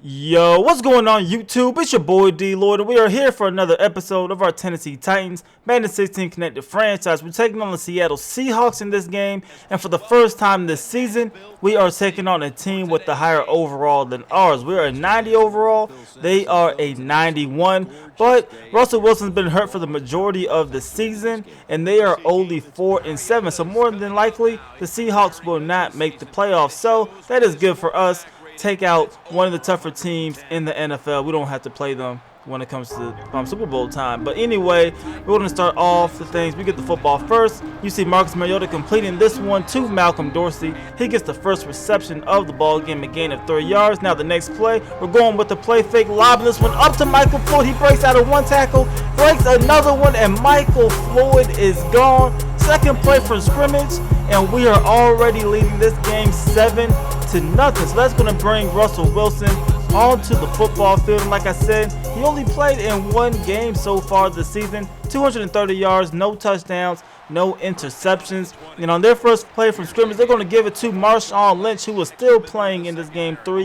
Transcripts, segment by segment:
Yo, what's going on YouTube? It's your boy DLloyd, and we are here for another episode of our Tennessee Titans Madden 16 Connected franchise. We're taking on the Seattle Seahawks in this game, and for the first time this season, we are taking on a team with the higher overall than ours. We are a 90 overall, they are a 91, but Russell Wilson's been hurt for the majority of the season, and they are only 4-7, so more than likely, the Seahawks will not make the playoffs, so that is good for us. Take out one of the tougher teams in the NFL. We don't have to play them when it comes to Super Bowl time. But anyway, we're going to start off the things. We get the football first. You see Marcus Mariota completing this one to Malcolm Dorsey. He gets the first reception of the ball game, a gain of 3 yards. Now the next play, we're going with the play fake, lobbing this one up to Michael Floyd. He breaks out of one tackle, breaks another one, and Michael Floyd is gone. Second play from scrimmage, and we are already leading this game 7-0. So that's going to bring Russell Wilson onto the football field. And like I said, he only played in one game so far this season. 230 yards, no touchdowns, no interceptions. And on their first play from scrimmage, they're going to give it to Marshawn Lynch, who was still playing in this game 3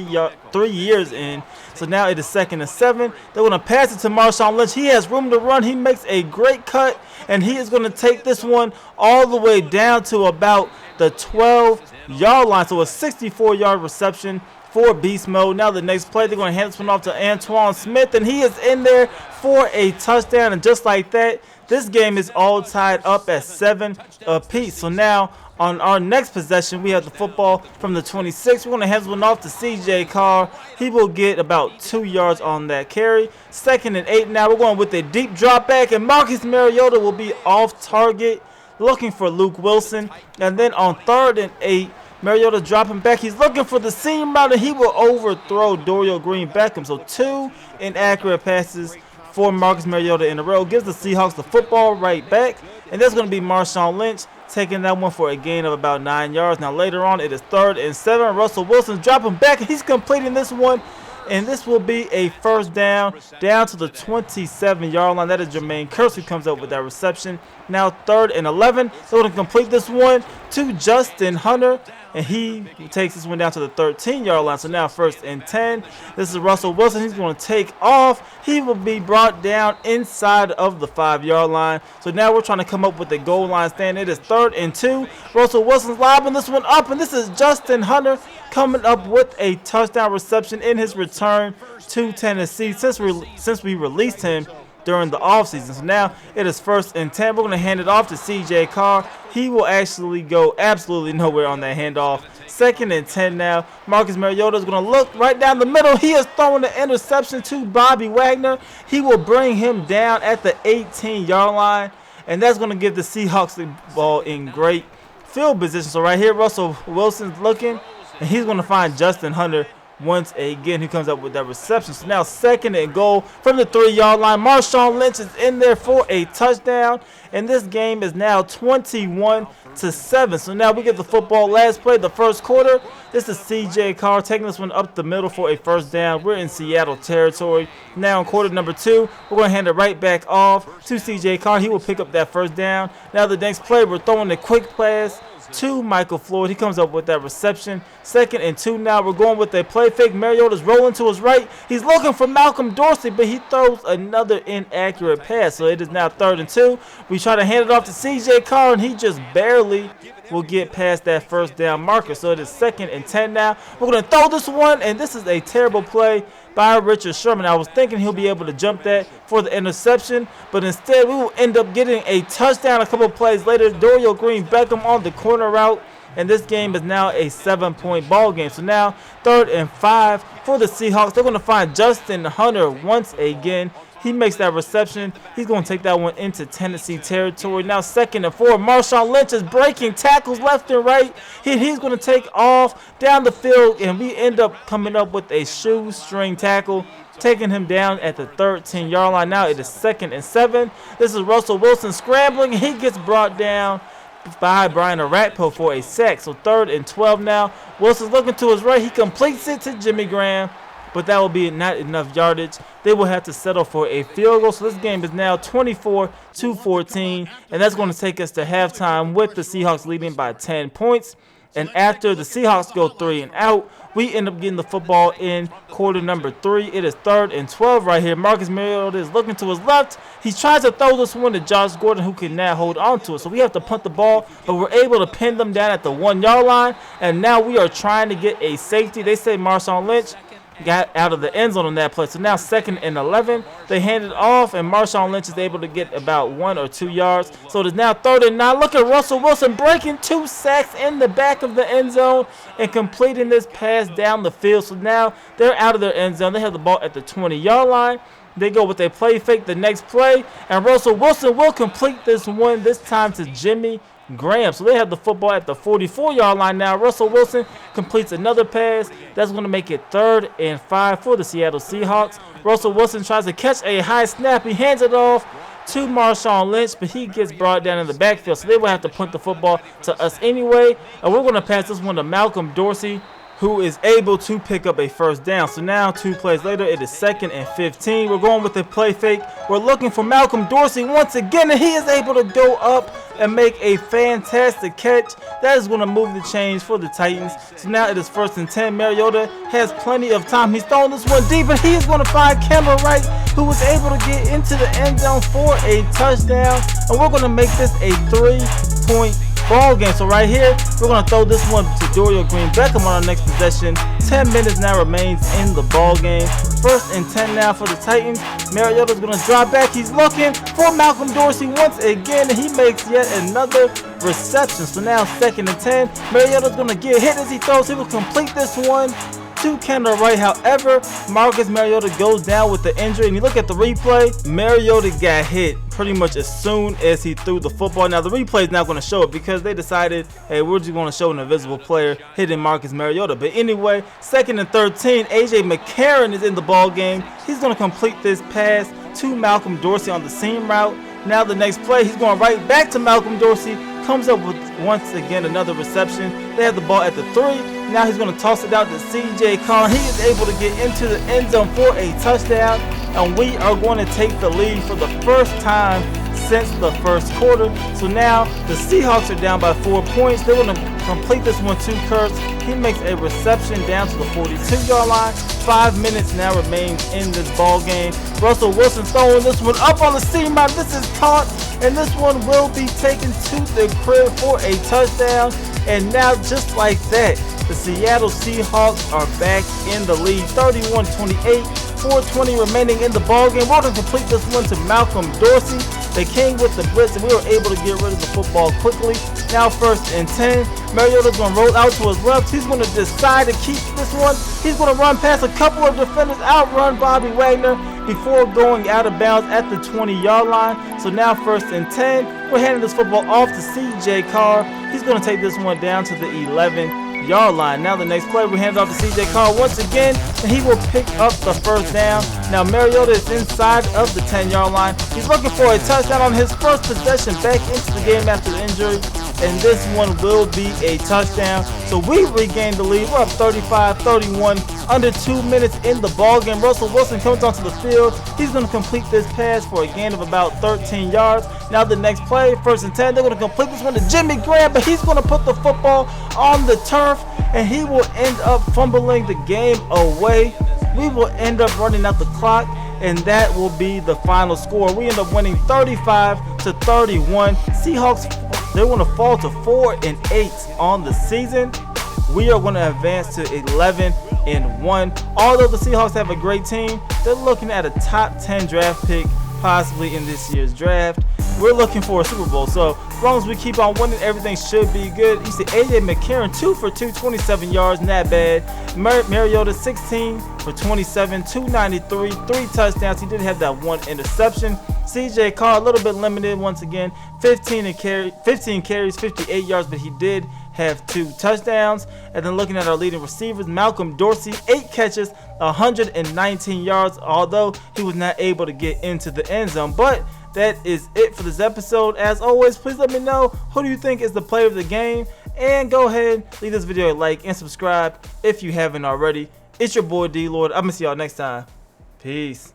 years in. So now it is 2nd and 7. They're going to pass it to Marshawn Lynch. He has room to run. He makes a great cut, and he is going to take this one all the way down to about the 12-yard line. So a 64-yard reception for beast mode. Now the next play, they're going to hand this one off to Antoine Smith, and he is in there for a touchdown. And just like that, this game is all tied up at 7 apiece. So now on our next possession, we have the football from the 26. We're going to hand this one off to CJ Carr. He will get about 2 yards on that carry. 2nd and 8 now. We're going with a deep drop back, and Marcus Mariota will be off target looking for Luke Wilson. And then on 3rd and 8, Mariota dropping back. He's looking for the seam route, and he will overthrow Dorial Green-Beckham. So 2 inaccurate passes for Marcus Mariota in a row. Gives the Seahawks the football right back. And that's going to be Marshawn Lynch taking that one for a gain of about 9 yards. Now later on, it is 3rd and 7. Russell Wilson's dropping back, and he's completing this one. And this will be a first down to the 27-yard line. That is Jermaine Kearse who comes up with that reception. Now 3rd and 11. They're going to complete this one to Justin Hunter, and he takes this one down to the 13-yard line. So now 1st and 10. This is Russell Wilson. He's going to take off. He will be brought down inside of the 5-yard line. So now we're trying to come up with a goal line stand. It is 3rd and 2. Russell Wilson's lobbing this one up, and this is Justin Hunter coming up with a touchdown reception in his return to Tennessee since we released him during the offseason. So now it is 1st and 10. We're going to hand it off to CJ Carr. He will actually go absolutely nowhere on that handoff. 2nd and 10 now. Marcus Mariota is going to look right down the middle. He is throwing the interception to Bobby Wagner. He will bring him down at the 18-yard line, and that's going to give the Seahawks the ball in great field position. So right here, Russell Wilson's looking, and he's going to find Justin Hunter once again, who comes up with that reception. So now 2nd and goal from the 3-yard line. Marshawn Lynch is in there for a touchdown, and this game is now 21-7. So now we get the football. Last play, the first quarter. This is CJ Carr taking this one up the middle for a first down. We're in Seattle territory. Now in quarter number 2, we're going to hand it right back off to CJ Carr. He will pick up that first down. Now the next play, we're throwing a quick pass to Michael Floyd. He comes up with that reception. 2nd and 2 now. We're going with a play fake. Mariota's rolling to his right. He's looking for Malcolm Dorsey, but he throws another inaccurate pass. So it is now 3rd and 2. We try to hand it off to CJ Carr, and he just barely will get past that first down marker. So it is 2nd and 10 now. We're going to throw this one, and this is a terrible play by Richard Sherman. I was thinking he'll be able to jump that for the interception, but instead we will end up getting a touchdown a couple plays later. Dorial Green-Beckham on the corner route, and this game is now a 7-point ball game. So now 3rd and 5 for the Seahawks. They're going to find Justin Hunter once again. He makes that reception. He's going to take that one into Tennessee territory. Now 2nd and 4. Marshawn Lynch is breaking tackles left and right. He's going to take off down the field, and we end up coming up with a shoestring tackle, taking him down at the 13-yard line. Now it is 2nd and 7. This is Russell Wilson scrambling. He gets brought down by Brian Orakpo for a sack. So 3rd and 12 now. Wilson's looking to his right. He completes it to Jimmy Graham, but that will be not enough yardage. They will have to settle for a field goal. So this game is now 24-14, and that's going to take us to halftime with the Seahawks leading by 10 points. And after the Seahawks go 3 and out, we end up getting the football in quarter number 3. It is 3rd and 12 right here. Marcus Mariota is looking to his left. He tries to throw this one to Josh Gordon, who can now hold on to it. So we have to punt the ball, but we're able to pin them down at the 1-yard line. And now we are trying to get a safety. They say Marshawn Lynch got out of the end zone on that play. So now 2nd and 11. They hand it off, and Marshawn Lynch is able to get about 1 or 2 yards. So it is now 3rd and 9. Look at Russell Wilson breaking 2 sacks in the back of the end zone and completing this pass down the field. So now they're out of their end zone. They have the ball at the 20-yard line. They go with a play fake the next play, and Russell Wilson will complete this one, this time to Jimmy Graham. So they have the football at the 44-yard line now. Russell Wilson completes another pass. That's going to make it 3rd and 5 for the Seattle Seahawks. Russell Wilson tries to catch a high snap. He hands it off to Marshawn Lynch, but he gets brought down in the backfield. So they will have to punt the football to us anyway. And we're going to pass this one to Malcolm Dorsey, who is able to pick up a 1st down. So now 2 plays later, it is 2nd and 15. We're going with a play fake. We're looking for Malcolm Dorsey once again, and he is able to go up and make a fantastic catch. That is going to move the chains for the Titans. So now it is 1st and 10. Mariota has plenty of time. He's throwing this one deep, and he is going to find Cameron Wright, who was able to get into the end zone for a touchdown. And we're going to make this a 3-point ball game. So right here, we're going to throw this one to Dorial Green-Beckham on our next possession. 10 minutes now remains in the ball game. 1st and 10 now for the Titans. Mariota's going to drop back. He's looking for Malcolm Dorsey once again, and he makes yet another reception. So now 2nd and 10. Mariota's going to get hit as he throws. He will complete this one to Kendall Wright. However, Marcus Mariota goes down with the injury, and you look at the replay, Mariota got hit pretty much as soon as he threw the football. Now the replay is not going to show it because they decided, hey, we're just going to show an invisible player hitting Marcus Mariota. But anyway, 2nd and 13, AJ McCarron is in the ball game. He's going to complete this pass to Malcolm Dorsey on the seam route. Now the next play, he's going right back to Malcolm Dorsey, comes up with once again another reception. They have the ball at the 3. Now he's going to toss it out to C.J. Carr. He is able to get into the end zone for a touchdown, and we are going to take the lead for the first time since the 1st quarter. So now the Seahawks are down by 4 points. They're going to complete this one to Kurtz. He makes a reception down to the 42-yard line. 5 minutes now remains in this ball game. Russell Wilson throwing this one up on the seam route. This is caught, and this one will be taken to the crib for a touchdown. And now, just like that, the Seattle Seahawks are back in the lead, 31-28, 4:20 remaining in the ballgame. We're going to complete this one to Malcolm Dorsey. They came with the blitz, and we were able to get rid of the football quickly. Now 1st and 10. Mariota's going to roll out to his left. He's going to decide to keep this one. He's going to run past a couple of defenders, outrun Bobby Wagner before going out of bounds at the 20-yard line. So now 1st and 10. We're handing this football off to C.J. Carr. He's going to take this one down to the 11-yard line. Now the next play, we hand it off to C.J. Carr once again, and he will pick up the 1st down. Now Mariota is inside of the 10-yard line. He's looking for a touchdown on his first possession back into the game after the injury, and this one will be a touchdown. So we regain the lead. We're up 35-31, under 2 minutes in the ball game. Russell Wilson comes onto the field. He's going to complete this pass for a gain of about 13 yards. Now the next play, 1st and 10, they're going to complete this one to Jimmy Graham, but he's going to put the football on the turf, and he will end up fumbling the game away. We will end up running out the clock, and that will be the final score. We end up winning 35-31. Seahawks, they're going to fall to 4-8 on the season. We are going to advance to 11-1. Although the Seahawks have a great team, they're looking at a top 10 draft pick possibly in this year's draft. We're looking for a Super Bowl, so as long as we keep on winning, everything should be good. You see AJ McCarron 2 for 2, 27 yards, not bad. Mariota 16 for 27, 293, 3 touchdowns. He did have that 1 interception. CJ Carr a little bit limited once again, 15 carries, 58 yards, but he did have 2 touchdowns. And then looking at our leading receivers, Malcolm Dorsey, 8 catches, 119 yards, although he was not able to get into the end zone. But that is it for this episode. As always, please let me know who do you think is the player of the game, and go ahead, leave this video a like and subscribe if you haven't already. It's your boy D-Lloyd. I'm gonna see y'all next time. Peace.